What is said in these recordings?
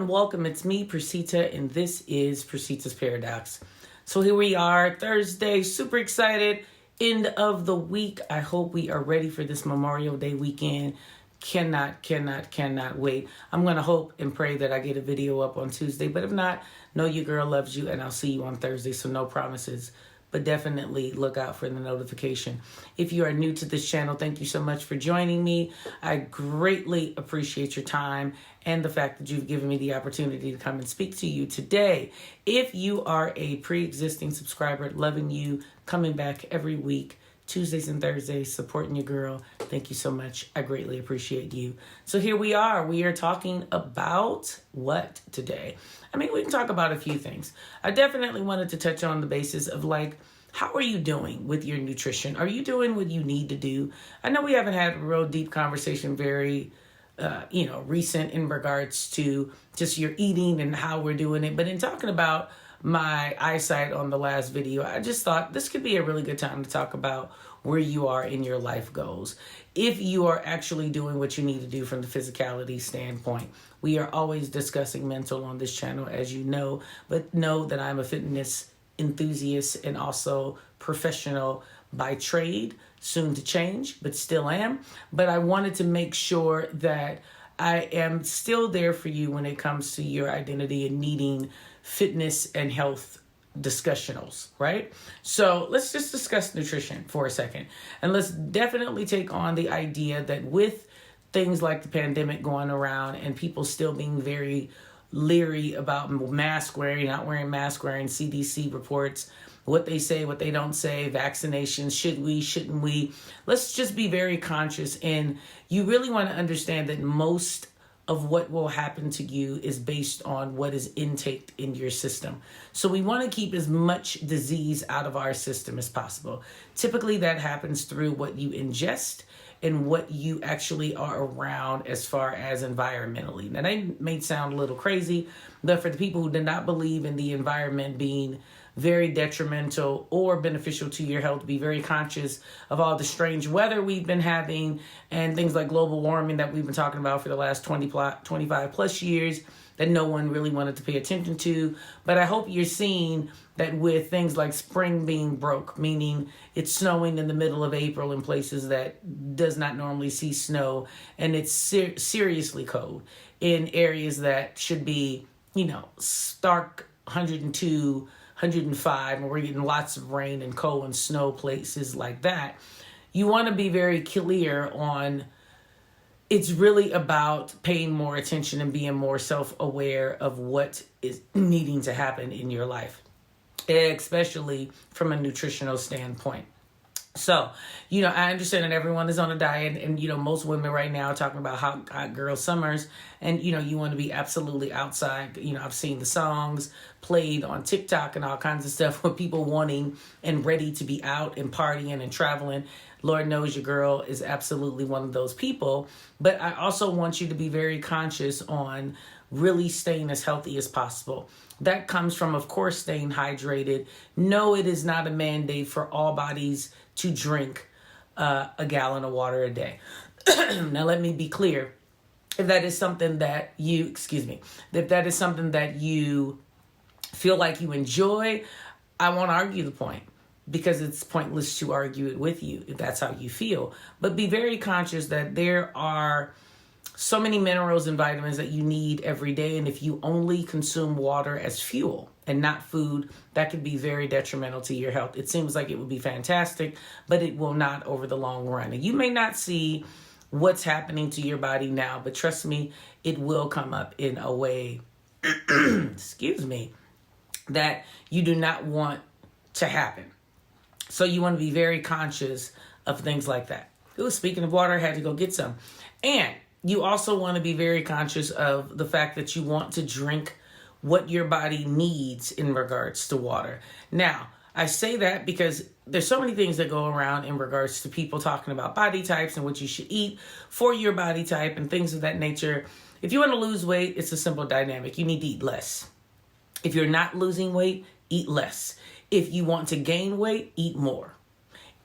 welcome. It's me, Percita, and this is Percita's Paradox. So here we are, Thursday, super excited, end of the week. I hope we are ready for this Memorial Day weekend. Cannot wait. I'm going to hope and pray that I get a video up on Tuesday, but if not, know your girl loves you, and I'll see you on Thursday, so no promises. But definitely look out for the notification. If you are new to this channel, thank you so much for joining me. I greatly appreciate your time and the fact that you've given me the opportunity to come and speak to you today. If you are a pre-existing subscriber, loving you, coming back every week, Tuesdays and Thursdays, supporting your girl, thank you so much. I greatly appreciate you. So here we are. We are talking about what today? I mean, we can talk about a few things. I definitely wanted to touch on the basis of how are you doing with your nutrition? Are you doing what you need to do? I know we haven't had a real deep conversation very recent in regards to just your eating and how we're doing it. But in talking about my eyesight on the last video, I just thought this could be a really good time to talk about where you are in your life goals. If you are actually doing what you need to do from the physicality standpoint. We are always discussing mental on this channel, as you know, but know that I'm a fitness enthusiast and also professional by trade, soon to change, but still am. But I wanted to make sure that I am still there for you when it comes to your identity and needing fitness and health discussionals, right? So let's just discuss nutrition for a second. And let's definitely take on the idea that with things like the pandemic going around and people still being very leery about mask wearing, not wearing mask wearing, CDC reports, what they say, what they don't say, vaccinations, should we, shouldn't we? Let's just be very conscious. And you really want to understand that most of what will happen to you is based on what is intaked in your system. So we want to keep as much disease out of our system as possible. Typically that happens through what you ingest and what you actually are around as far as environmentally. Now that may sound a little crazy, but for the people who do not believe in the environment being very detrimental or beneficial to your health, be very conscious of all the strange weather we've been having and things like global warming that we've been talking about for the last 25 plus years that no one really wanted to pay attention to. But I hope you're seeing that with things like spring being broke, meaning it's snowing in the middle of April in places that does not normally see snow, and it's seriously cold in areas that should be, stark 102, 105, and we're getting lots of rain and cold and snow places like that. You want to be very clear on it's really about paying more attention and being more self-aware of what is needing to happen in your life, especially from a nutritional standpoint. So, I understand that everyone is on a diet and, most women right now are talking about hot girl summers and, you want to be absolutely outside. I've seen the songs played on TikTok and all kinds of stuff with people wanting and ready to be out and partying and traveling. Lord knows your girl is absolutely one of those people. But I also want you to be very conscious on really staying as healthy as possible. That comes from, of course, staying hydrated. No, it is not a mandate for all bodies to drink a gallon of water a day. Now, let me be clear. If that is something that you feel like you enjoy, I won't argue the point, because it's pointless to argue it with you if that's how you feel. But be very conscious that there are so many minerals and vitamins that you need every day. And if you only consume water as fuel and not food, that could be very detrimental to your health. It seems like it would be fantastic, but it will not over the long run. And you may not see what's happening to your body now, but trust me, it will come up in a way, that you do not want to happen. So you want to be very conscious of things like that. Ooh, speaking of water, I had to go get some. And you also want to be very conscious of the fact that you want to drink what your body needs in regards to water. Now, I say that because there's so many things that go around in regards to people talking about body types and what you should eat for your body type and things of that nature. If you want to lose weight, it's a simple dynamic. You need to eat less. If you're not losing weight, eat less. If you want to gain weight, eat more.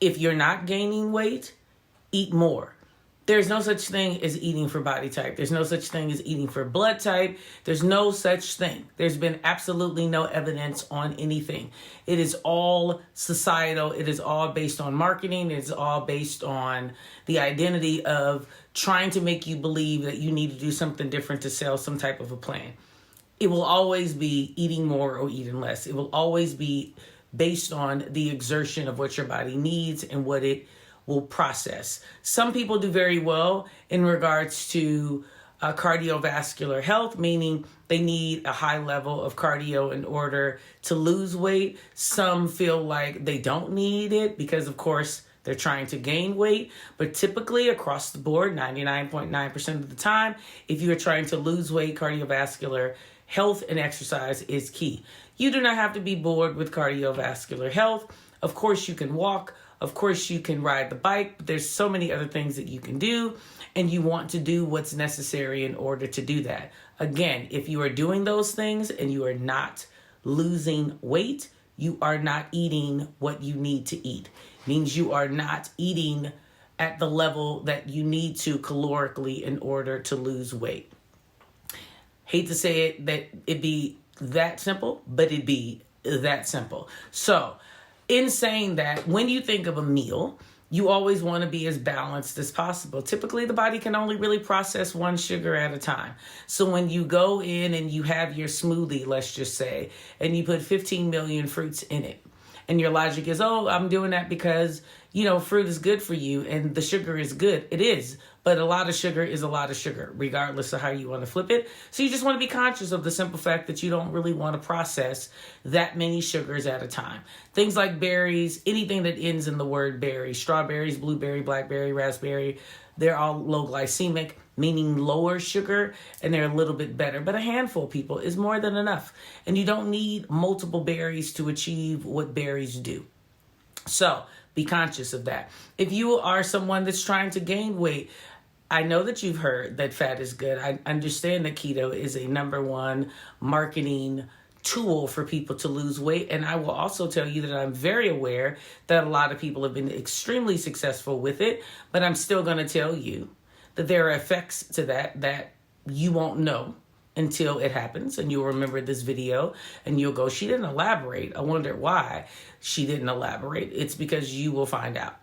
If you're not gaining weight, eat more. There's no such thing as eating for body type. There's no such thing as eating for blood type. There's no such thing. There's been absolutely no evidence on anything. It is all societal. It is all based on marketing. It's all based on the identity of trying to make you believe that you need to do something different to sell some type of a plan. It will always be eating more or eating less. It will always be based on the exertion of what your body needs and what it will process. Some people do very well in regards to cardiovascular health, meaning they need a high level of cardio in order to lose weight. Some feel like they don't need it because, of course, they're trying to gain weight. But typically across the board, 99.9% of the time, if you are trying to lose weight, cardiovascular health and exercise is key. You do not have to be bored with cardiovascular health. Of course, you can walk. Of course, you can ride the bike, but there's so many other things that you can do, and you want to do what's necessary in order to do that. Again, if you are doing those things and you are not losing weight, you are not eating what you need to eat. It means you are not eating at the level that you need to calorically in order to lose weight. Hate to say it, that it be that simple, but it be that simple. So, in saying that, when you think of a meal, you always want to be as balanced as possible. Typically, the body can only really process one sugar at a time. So when you go in and you have your smoothie, let's just say, and you put 15 million fruits in it, and your logic is, oh, I'm doing that because, fruit is good for you and the sugar is good. It is. But a lot of sugar is a lot of sugar, regardless of how you want to flip it. So you just want to be conscious of the simple fact that you don't really want to process that many sugars at a time. Things like berries, anything that ends in the word berry, strawberries, blueberry, blackberry, raspberry, they're all low glycemic, meaning lower sugar, and they're a little bit better. But a handful, people, is more than enough. And you don't need multiple berries to achieve what berries do. So be conscious of that. If you are someone that's trying to gain weight, I know that you've heard that fat is good. I understand that keto is a number one marketing tool for people to lose weight. And I will also tell you that I'm very aware that a lot of people have been extremely successful with it. But I'm still going to tell you that there are effects to that you won't know until it happens. And you'll remember this video and you'll go, she didn't elaborate. I wonder why she didn't elaborate. It's because you will find out.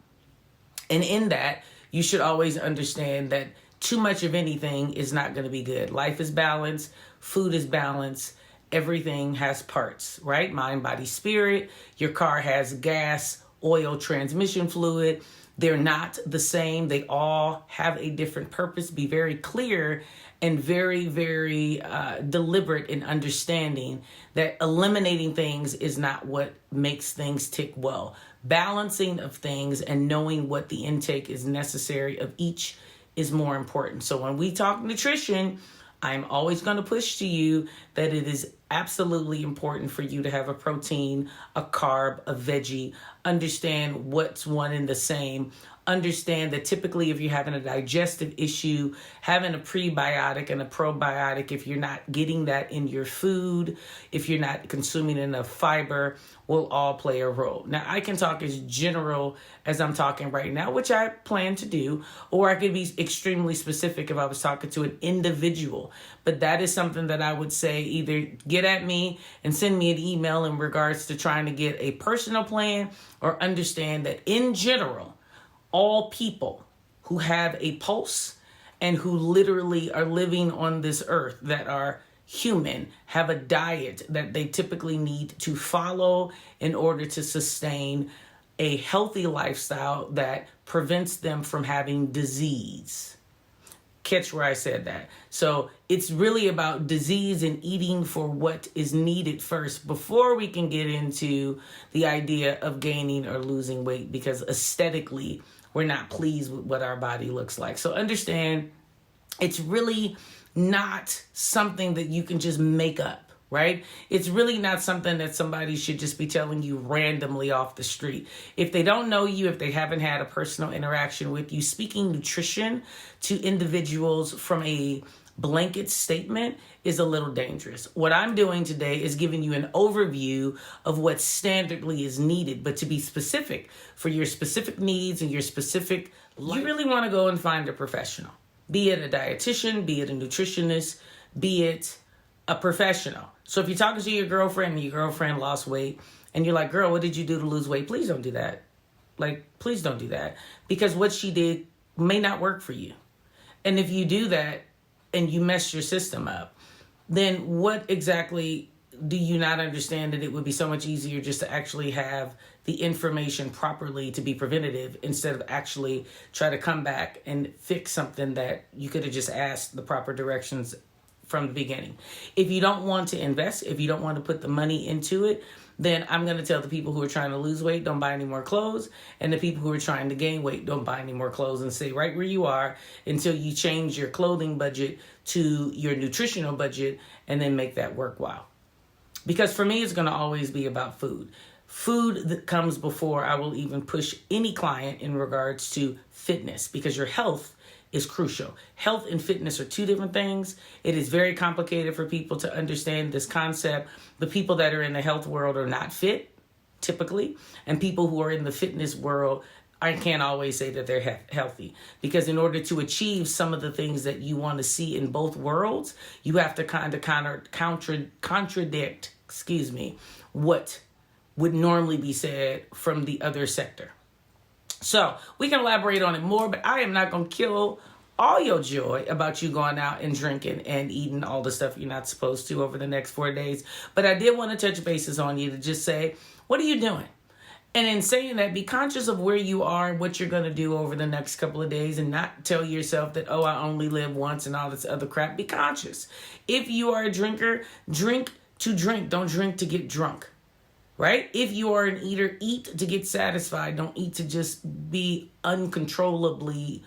And in that, you should always understand that too much of anything is not going to be good. Life is balanced. Food is balanced. Everything has parts, right? Mind, body, spirit. Your car has gas, oil, transmission fluid. They're not the same. They all have a different purpose. Be very clear and very, very deliberate in understanding that eliminating things is not what makes things tick well. Balancing of things and knowing what the intake is necessary of each is more important. So when we talk nutrition, I'm always going to push to you that it is absolutely important for you to have a protein, a carb, a veggie, understand what's one and the same. Understand that typically if you're having a digestive issue, having a prebiotic and a probiotic, if you're not getting that in your food, if you're not consuming enough fiber, will all play a role. Now, I can talk as general as I'm talking right now, which I plan to do, or I could be extremely specific if I was talking to an individual. But that is something that I would say either get at me and send me an email in regards to trying to get a personal plan, or understand that in general, all people who have a pulse and who literally are living on this earth that are human have a diet that they typically need to follow in order to sustain a healthy lifestyle that prevents them from having disease. Catch where I said that. So it's really about disease and eating for what is needed first before we can get into the idea of gaining or losing weight, because aesthetically, we're not pleased with what our body looks like. So understand, it's really not something that you can just make up, right? It's really not something that somebody should just be telling you randomly off the street. If they don't know you, if they haven't had a personal interaction with you, speaking nutrition to individuals from a blanket statement is a little dangerous. What I'm doing today is giving you an overview of what standardly is needed, but to be specific for your specific needs and your specific life. You really want to go and find a professional, be it a dietitian, be it a nutritionist, be it a professional. So if you're talking to your girlfriend and your girlfriend lost weight and you're like, girl, what did you do to lose weight? Please don't do that. Please don't do that, because what she did may not work for you. And if you do that and you mess your system up, then what exactly do you not understand that it would be so much easier just to actually have the information properly to be preventative instead of actually try to come back and fix something that you could have just asked the proper directions from the beginning. If you don't want to invest, if you don't want to put the money into it, then I'm going to tell the people who are trying to lose weight, don't buy any more clothes. And the people who are trying to gain weight, don't buy any more clothes, and stay right where you are until you change your clothing budget to your nutritional budget and then make that worthwhile. Because for me, it's going to always be about food. Food that comes before I will even push any client in regards to fitness, because your health is crucial. Health and fitness are two different things. It is very complicated for people to understand this concept. The people that are in the health world are not fit, typically, and people who are in the fitness world, I can't always say that they're healthy, because in order to achieve some of the things that you want to see in both worlds, you have to kind of contradict, what would normally be said from the other sector. So we can elaborate on it more, but I am not going to kill all your joy about you going out and drinking and eating all the stuff you're not supposed to over the next 4 days. But I did want to touch bases on you to just say, what are you doing? And in saying that, be conscious of where you are and what you're going to do over the next couple of days, and not tell yourself that, oh, I only live once and all this other crap. Be conscious. If you are a drinker, drink to drink. Don't drink to get drunk. Right? If you are an eater, eat to get satisfied. Don't eat to just be uncontrollably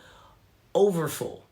overfull.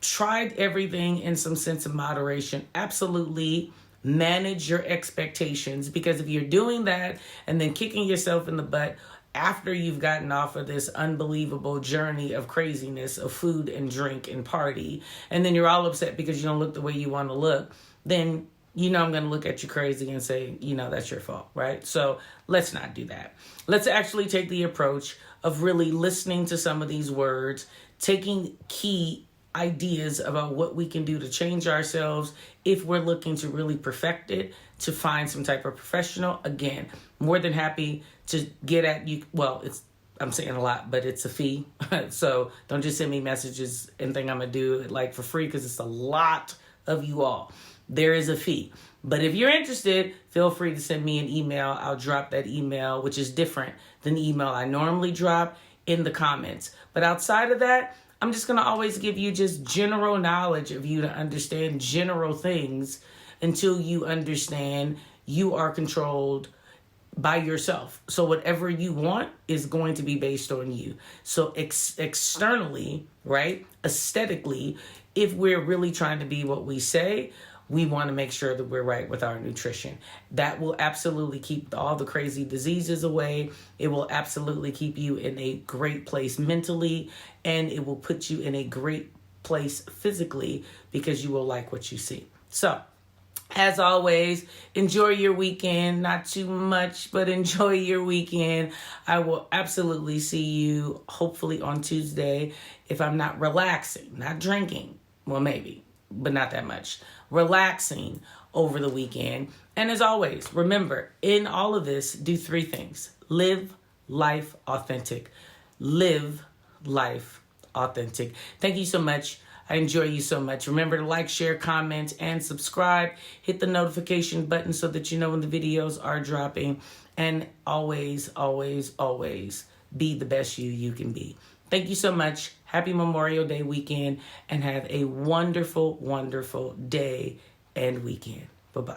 Try everything in some sense of moderation. Absolutely manage your expectations, because if you're doing that and then kicking yourself in the butt after you've gotten off of this unbelievable journey of craziness of food and drink and party, and then you're all upset because you don't look the way you want to look, then I'm going to look at you crazy and say, that's your fault, right? So let's not do that. Let's actually take the approach of really listening to some of these words, taking key ideas about what we can do to change ourselves if we're looking to really perfect it, to find some type of professional. Again, more than happy to get at you. Well, I'm saying a lot, but it's a fee. So don't just send me messages and think I'm going to do it for free, because it's a lot of you all. There is a fee. But if you're interested, feel free to send me an email. I'll drop that email, which is different than the email I normally drop, in the comments. But outside of that, I'm just going to always give you just general knowledge of you to understand general things until you understand you are controlled by yourself. So whatever you want is going to be based on you. So externally, right, aesthetically, if we're really trying to be what we say, we want to make sure that we're right with our nutrition. That will absolutely keep all the crazy diseases away. It will absolutely keep you in a great place mentally, and it will put you in a great place physically, because you will like what you see. So, as always, enjoy your weekend. Not too much, but enjoy your weekend. I will absolutely see you hopefully on Tuesday, if I'm not relaxing, not drinking. Well, maybe, but not that much. Relaxing over the weekend. And as always, remember, in all of this, do 3 things. Live life authentic. Live life authentic. Thank you so much. I enjoy you so much. Remember to like, share, comment, and subscribe. Hit the notification button so that you know when the videos are dropping. And always, always, always be the best you can be. Thank you so much. Happy Memorial Day weekend, and have a wonderful, wonderful day and weekend. Bye-bye.